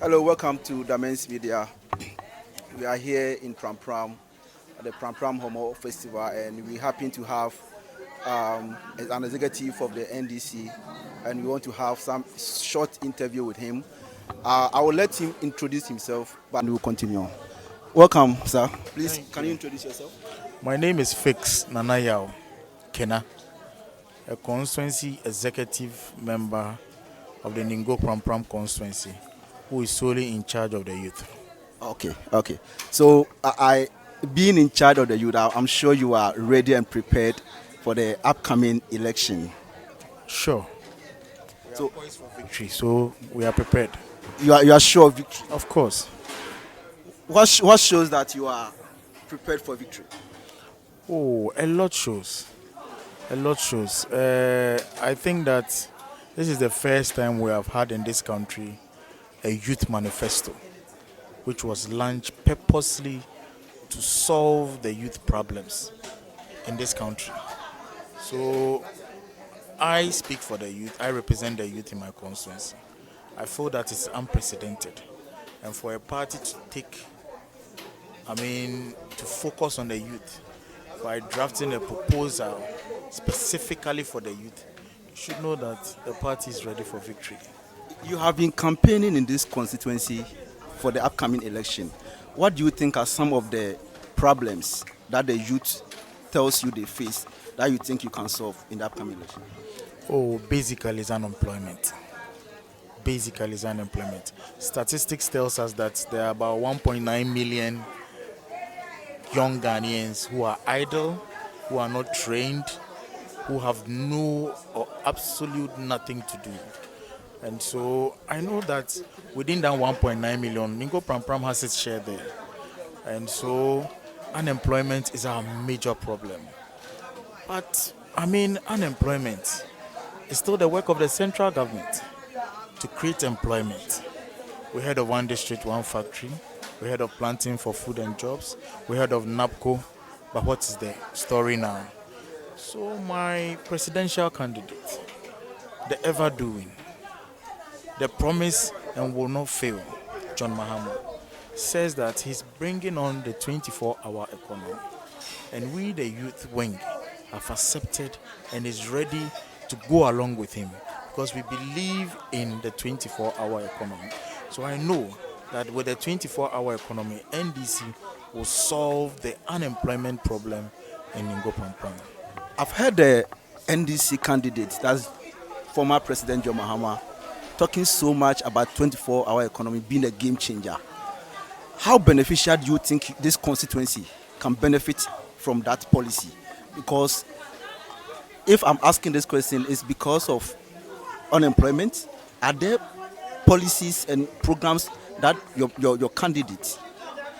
Hello, welcome to Men's Media. We are here in Prampram at the Prampram Homo Festival, and we happen to have an executive of the NDC, and we want to have some short interview with him. I will let him introduce himself, but we will continue. Welcome, sir. Please, can you introduce yourself? My name is Fix Nanayao Kena, a constituency executive member of the Ningo-Prampram Constituency, who is solely in charge of the youth. Okay. So, I being in charge of the youth, I'm sure you are ready and prepared for the upcoming election. Sure. We So- are poised for victory, so we are prepared. You are sure of victory. Of course. What shows that you are prepared for victory? Oh, a lot shows. I think that this is the first time we have had in this country a youth manifesto, which was launched purposely to solve the youth problems in this country. So I speak for the youth. I represent the youth in my constituency. I feel that it's unprecedented. And for a party to to focus on the youth by drafting a proposal specifically for the youth, you should know that the party is ready for victory. You have been campaigning in this constituency for the upcoming election. What do you think are some of the problems that the youth tells you they face that you think you can solve in the upcoming election? Oh, basically it's unemployment. Statistics tells us that there are about 1.9 million young Ghanaians who are idle, who are not trained, who have no or absolute nothing to do. And so I know that within that 1.9 million, Ningo-Prampram has its share there. And so unemployment is our major problem. But unemployment is still the work of the central government to create employment. We heard of one district, one factory. We heard of planting for food and jobs. We heard of NAPCO. But what is the story now? So my presidential candidate, the ever-doing, the promise and will not fail, John Mahama, says that he's bringing on the 24-hour economy. And we, the youth wing, have accepted and is ready to go along with him because we believe in the 24-hour economy. So I know that with the 24-hour economy, NDC will solve the unemployment problem in Ningo-Prampram. I've heard the NDC candidate, that's former President John Mahama, talking so much about 24-hour economy being a game changer. How beneficial do you think this constituency can benefit from that policy? Because if I'm asking this question, it's because of unemployment. Are there policies and programs that your candidate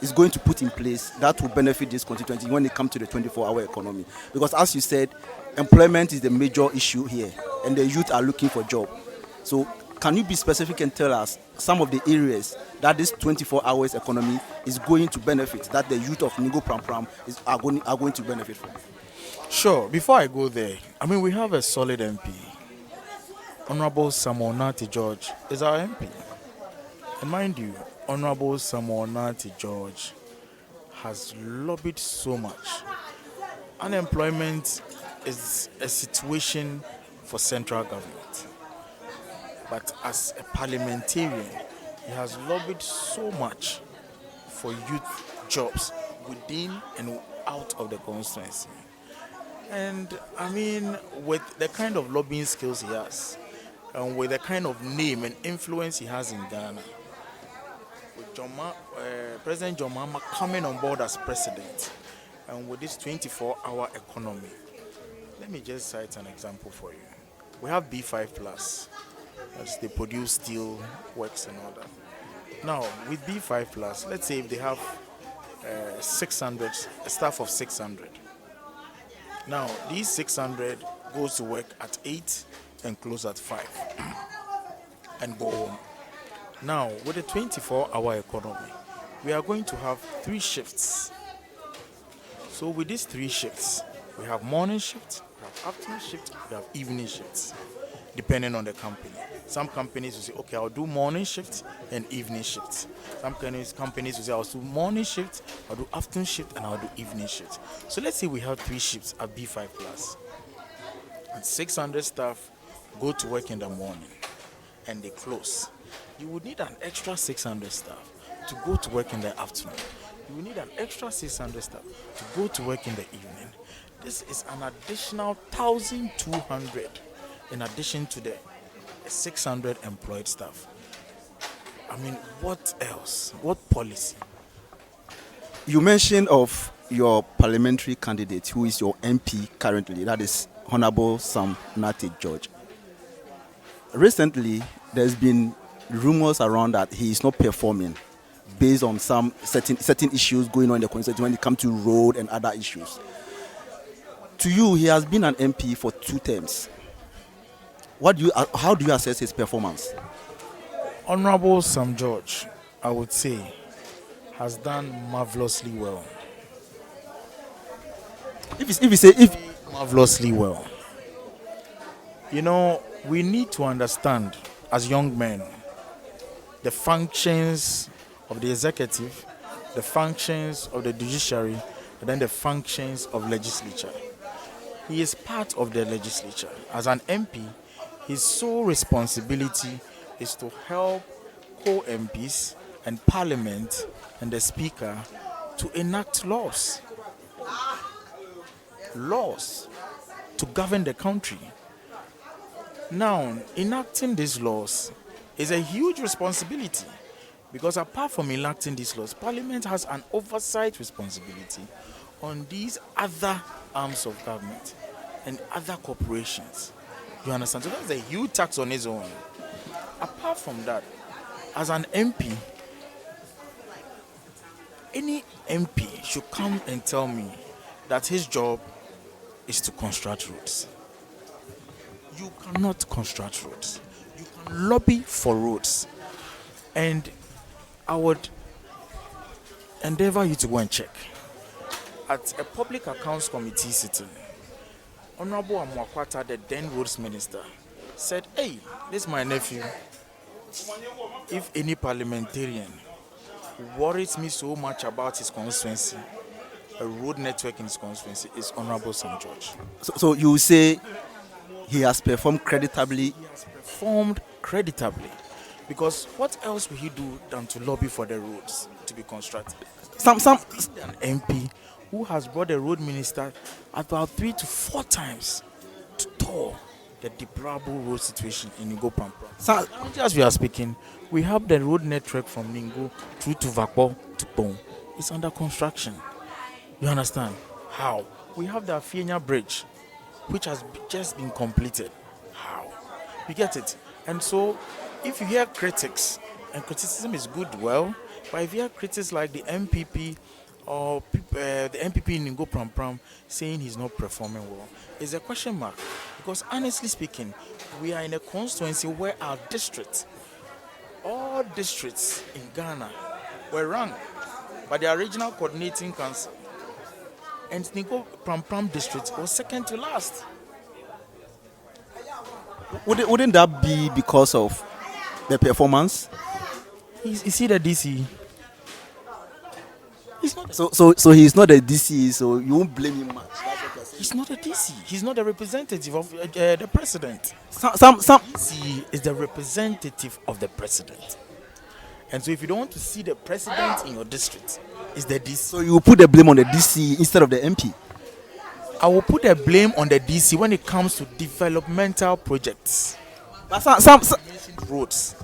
is going to put in place that will benefit this constituency when it comes to the 24-hour economy? Because as you said, employment is the major issue here, and the youth are looking for job. So can you be specific and tell us some of the areas that this 24 hours economy is going to benefit, that the youth of Ningo-Prampram are going to benefit from? Sure. Before I go there, we have a solid MP. Honorable Samuel Nati George is our MP. And mind you, Honorable Samuel Nati George has lobbied so much. Unemployment is a situation for central government. But as a parliamentarian, he has lobbied so much for youth jobs within and out of the constituency. And with the kind of lobbying skills he has, and with the kind of name and influence he has in Ghana, with President John Mahama coming on board as president, and with this 24-hour economy, let me just cite an example for you. We have B5 Plus, as they produce steel works and all that. Now, with B5 Plus, let's say if they have 600, a staff of 600. Now, these 600 goes to work at 8 and close at 5 and go home. Now, with the 24-hour economy, we are going to have 3 shifts. So with these 3 shifts, we have morning shift, We have afternoon shifts, we have evening shifts, depending on the company. Some companies will say, okay, I'll do morning shifts and evening shifts. Some companies will say, I'll do morning shifts, I'll do afternoon shift, and I'll do evening shifts. So let's say we have 3 shifts at B5 class, and 600 staff go to work in the morning and they close. You would need an extra 600 staff to go to work in the afternoon. You will need an extra 600 staff to go to work in the evening. This is an additional 1,200 in addition to the 600 employed staff. I mean, what else? What policy? You mentioned of your parliamentary candidate, who is your MP currently, that is Honorable Sam Nate George. Recently, there's been rumors around that he is not performing based on some certain issues going on in the constituency when it comes to road and other issues. To you, he has been an MP for 2 terms. How do you assess his performance? Honorable Sam George, I would say, has done marvelously well. Marvelously well. You know, we need to understand as young men the functions of the executive, the functions of the judiciary, and then the functions of legislature. He is part of the legislature. As an MP, his sole responsibility is to help co-MPs and Parliament and the Speaker to enact laws. Laws to govern the country. Now, enacting these laws is a huge responsibility because apart from enacting these laws, Parliament has an oversight responsibility on these other arms of government and other corporations. You understand? So that's a huge tax on its own. Apart from that, as an MP, any MP should come and tell me that his job is to construct roads. You cannot construct roads. You can lobby for roads. And I would endeavor you to go and check. At a public accounts committee sitting, Honorable Amwakwata, the then roads minister, said, hey, this is my nephew. If any parliamentarian worries me so much about his constituency, a road network in his constituency, is Honorable Sam George. So you say he has performed creditably? He has performed creditably. Because what else will he do than to lobby for the roads to be constructed? Some An MP who has brought the road minister about 3 to 4 times to tour the deplorable road situation in Ningo-Prampram. As we are speaking, we have the road network from Ningo through to Vakpo to Pong. It's under construction. You understand? How? We have the Afienya Bridge, which has just been completed. How? You get it? And so, if you hear critics, and criticism is good, well, but if you hear critics like the MPP or the MPP in Ningo-Prampram saying he's not performing well, it's a question mark. Because honestly speaking, we are in a constituency where our districts, all districts in Ghana, were ranked by the regional coordinating council. And Ningo-Prampram district was second to last. Wouldn't that be because of the performance? Is he the DC? He's not. So he's not a DC, so you won't blame him much. He's not a DC. He's not a representative of the president. Some DC is the representative of the president. And so if you don't want to see the president in your district, it's the DC. So you put the blame on the DC instead of the MP? I will put the blame on the DC when it comes to developmental projects. But some roads.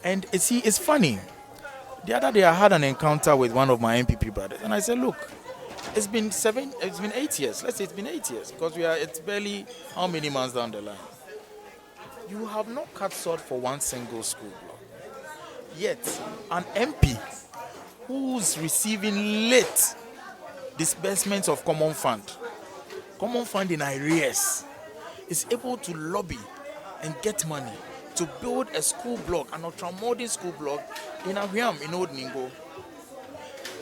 And it's funny. The other day I had an encounter with one of my MPP brothers, and I said, look, it's been 8 years. Let's say it's been 8 years, because it's barely how many months down the line. You have not cut salt for one single school block. Yet, an MP who's receiving late disbursements of common fund in arrears, is able to lobby and get money to build a school block, an ultramodern school block in Ahuam in Old Ningo.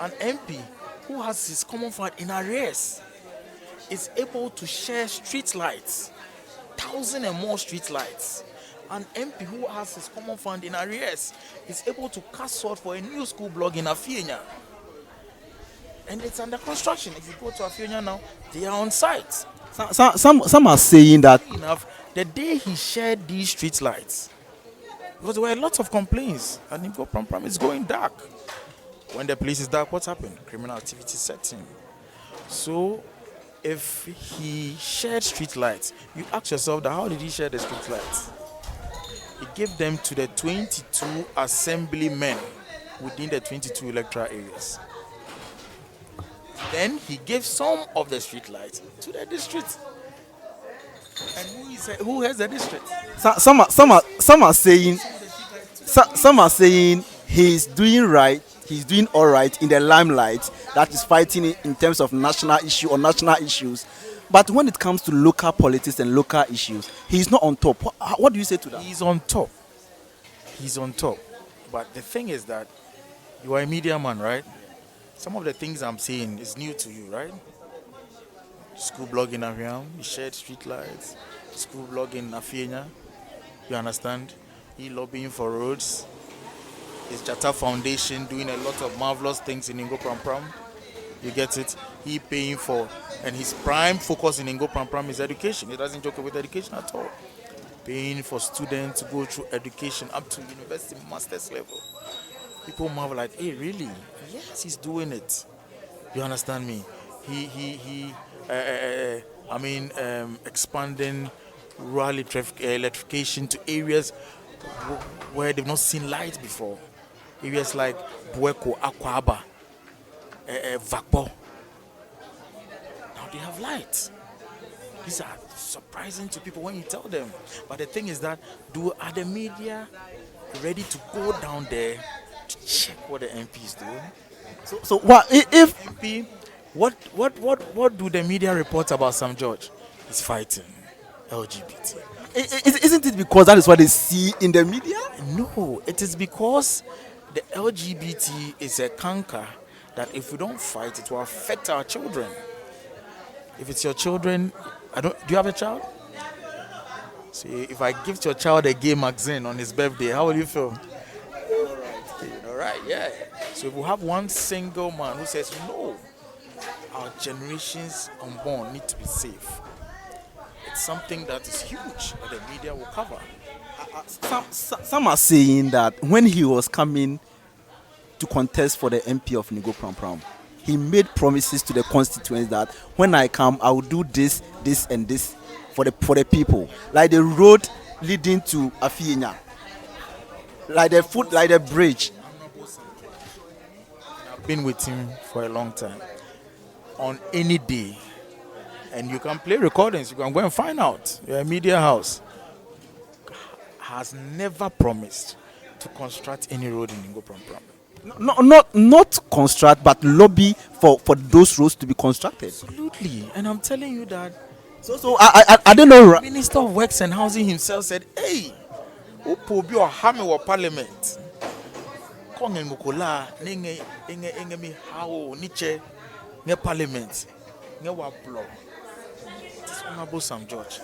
An MP who has his common fund in arrears is able to share street lights, 1,000 and more street lights. An MP who has his common fund in arrears is able to cast salt for a new school block in Afienya. And it's under construction. If you go to Afienya now, they are on site. Some are saying that Enough, the day he shared these street lights, because there were lots of complaints, and Ningo-Prampram is going dark. When the place is dark, what's happened? Criminal activity sets in. So, if he shared street lights, you ask yourself that how did he share the street lights? He gave them to the 22 assemblymen within the 22 electoral areas. Then he gave some of the street lights to the district. And who has the district? some are saying some are saying he's doing right. He's doing all right in the limelight that is fighting in terms of national issue or national issues. But when it comes to local politics and local issues, he's not on top. What do you say to that? He's on top. He's on top. But the thing is that you are a media man, right? Some of the things I'm saying is new to you, right? School blog in Aviam, he shared street lights. School blog in Afienya, you understand? He lobbying for roads. His Jata Foundation doing a lot of marvelous things in Ningo-Prampram. You get it? He paying for, and his prime focus in Ningo-Prampram is education. He doesn't joke with education at all. Paying for students to go through education up to university master's level. People marvel like, hey, really? Yes, he's doing it. You understand me? Expanding rural electrification to areas where they've not seen light before. Areas like Bueko, Akwaba, Vakpo. Now they have light. These are surprising to people when you tell them. But the thing is that, are the media ready to go down there to check what the MP is doing? So what if MP, what do the media report about Sam George? He's fighting LGBT. isn't it because that is what they see in the media? No, it is because the LGBT is a canker that if we don't fight, it will affect our children. If it's your children, do you have a child? See, if I gift your child a gay magazine on his birthday, how will you feel? All right, yeah. So if we have one single man who says, no, our generations unborn need to be safe, it's something that is huge that the media will cover. Some are saying that when he was coming to contest for the MP of Ningo-Prampram, he made promises to the constituents that when I come, I will do this, this, and this for the people. Like the road leading to Afienya, like the bridge. I've been with him for a long time. On any day, and you can play recordings, you can go and find out. Your media house has never promised to construct any road in Ningo-Prampram. Not construct, but lobby for those roads to be constructed. Absolutely, and I'm telling you that. So I don't know. Minister of Works and Housing himself said, "Hey, upo bi ohame wo parliament. Kongen mukola nge mi how niche nge parliament nge wa block." This Honorable Sam George.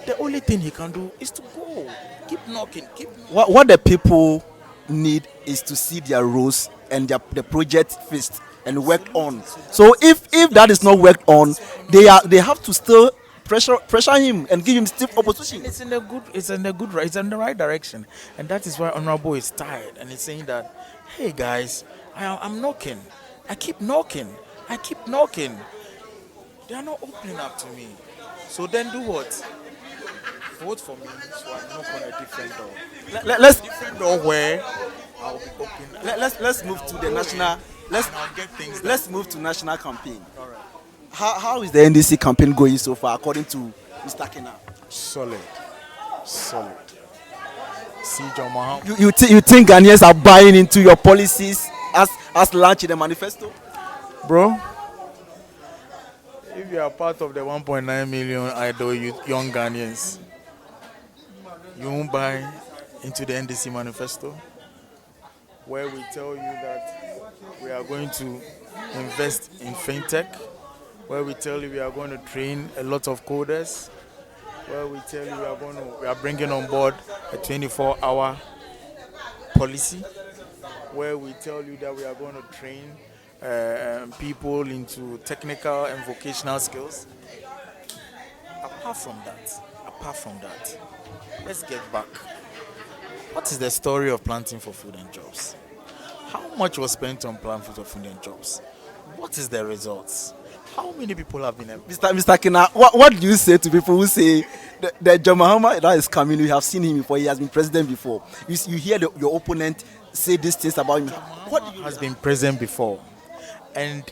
The only thing he can do is to go, keep knocking, What the people need is to see their roads and the project fixed and worked on. So if that is not worked on, they have to still pressure him and give him stiff opposition. It's in the right direction, and that is why Honorable is tired and he's saying that, hey guys, I'm knocking, I keep knocking. They are not opening up to me. So then do what? Vote for me, so I knock on a different door. Different door where I'll be open. Let's move to the national. Let's move to national campaign. All right. How is the NDC campaign going so far, according to Mr. Kena? Solid. See, John Maham. You think Ghanaians are buying into your policies as launched in the manifesto? Bro, if you are part of the 1.9 million idle young Ghanaians, you won't buy into the NDC manifesto, where we tell you that we are going to invest in fintech, where we tell you we are going to train a lot of coders, where we tell you we are bringing on board a 24-hour policy, where we tell you that we are going to train people into technical and vocational skills. Apart from that, let's get back. What is the story of planting for food and jobs? How much was spent on planting for food and jobs? What is the results? How many people have been Mr. Kina, what do you say to people who say the John Mahama that is coming? You have seen him before. He has been president before. You hear your opponent say these things about him. What do you has been president before, and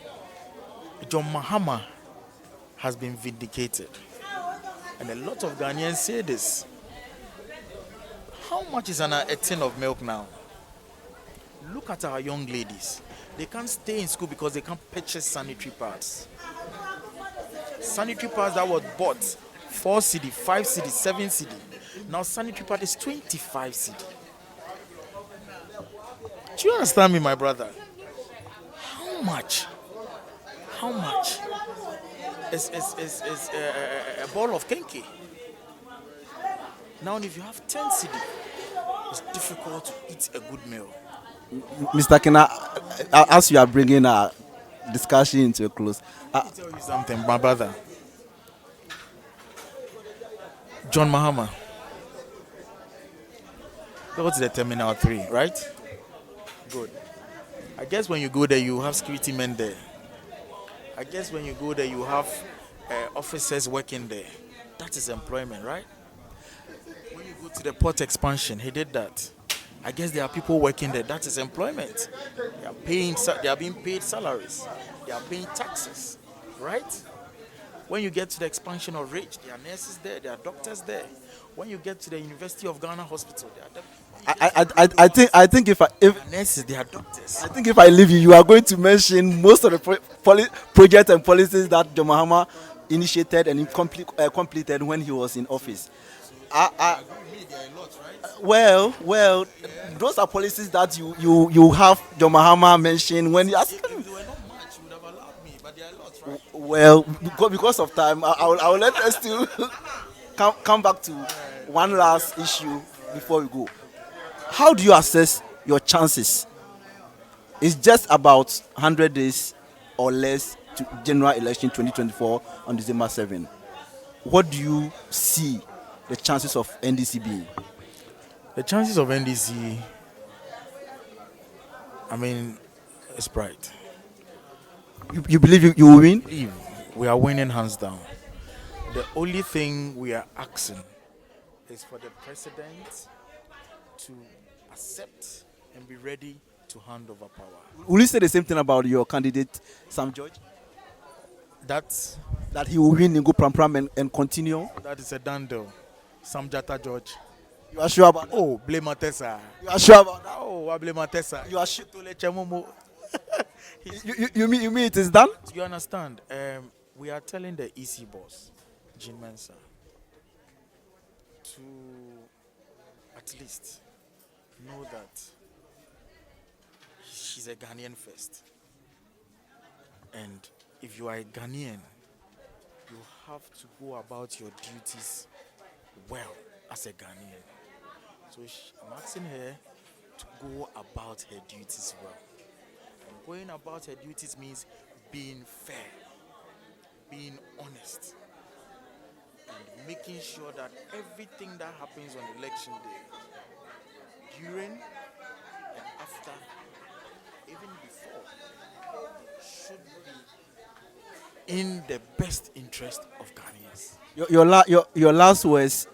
John Mahama has been vindicated. And a lot of Ghanaians say this. How much is a tin of milk now? Look at our young ladies. They can't stay in school because they can't purchase sanitary pads. Sanitary pads that was bought 4 cedi, 5 cedi, 7 cedi. Now sanitary pad is 25 cedi. Do you understand me, my brother? How much? How much is a ball of kenke? Now, if you have 10 cedi, it's difficult to eat a good meal. Mr. Kina, as you are bringing our discussion into a close, let me tell you something, my brother. John Mahama. Go to the Terminal 3, right? Good. I guess when you go there, you have security men there. I guess when you go there, you have officers working there. That is employment, right? When you go to the port expansion, he did that. I guess there are people working there. That is employment. They are being paid salaries. They are paying taxes, right? When you get to the expansion of Rich, there are nurses there, there are doctors there. When you get to the University of Ghana Hospital, there are I think if nurses, there are doctors. I think if I leave you, you are going to mention most of the projects and policies that John Mahama initiated and completed when he was in office. Well, those are policies that you have John Mahama mention when he asked. If they were not much, you would have allowed me, but they are a lot, right? Well, because of time, I will let us still come back to one last issue before we go. How do you assess your chances? It's just about 100 days or less to general election 2024 on December 7. What do you see the chances of NDC being? The chances of NDC, it's bright. You believe you will win? We are winning hands down. The only thing we are asking is for the president to accept and be ready to hand over power. Will you say the same thing about your candidate, Sam George? That he will win Ningo-Prampram and continue? That is a done deal. Sam Jata George. You are sure about that? Oh, blame Matessa. You are sure about that? Oh, I blame Matessa. You are sure? You you mean it is done? You understand? We are telling the EC boss, Jean Mensa, to at least know that she's a Ghanaian first. And if you are a Ghanaian, you have to go about your duties well as a Ghanaian. So I'm asking her to go about her duties well. And going about her duties means being fair, being honest, and making sure that everything that happens on election day, during and after, even before, should be in the best interest of Ghanaians. Your last words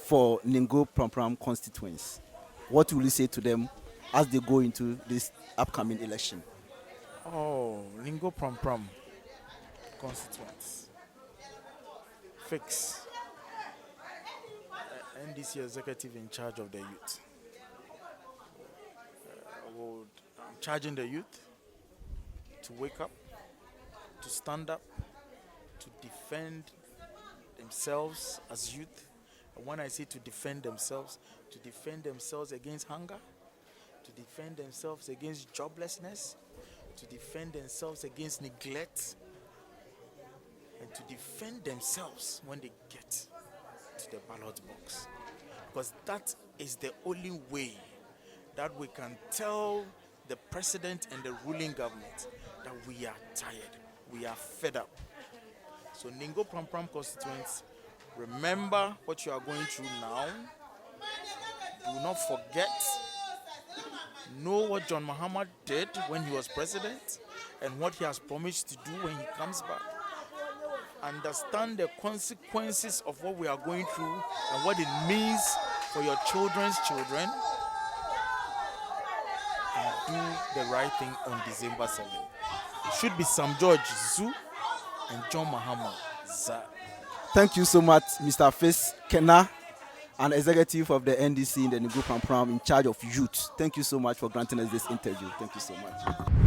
for Ningo-Prampram constituents. What will you say to them as they go into this upcoming election? Oh, Ningo-Prampram constituents. Fix NDC executive in charge of the youth. I'm charging the youth to wake up, to stand up, to defend themselves as youth. And when I say to defend themselves against hunger, to defend themselves against joblessness, to defend themselves against neglect, and to defend themselves when they get to the ballot box. Because that is the only way that we can tell the president and the ruling government that we are tired, we are fed up. So Ningo-Prampram constituents, remember what you are going through now. Do not forget. Know what John Mahama did when he was president and what he has promised to do when he comes back. Understand the consequences of what we are going through and what it means for your children's children. And do the right thing on December 7th. It should be Sam George Zu and John Mahama Za. Thank you so much, Mr. Fis Kena, an executive of the NDC in the Ningo-Prampram in charge of youth. Thank you so much for granting us this interview. Thank you so much.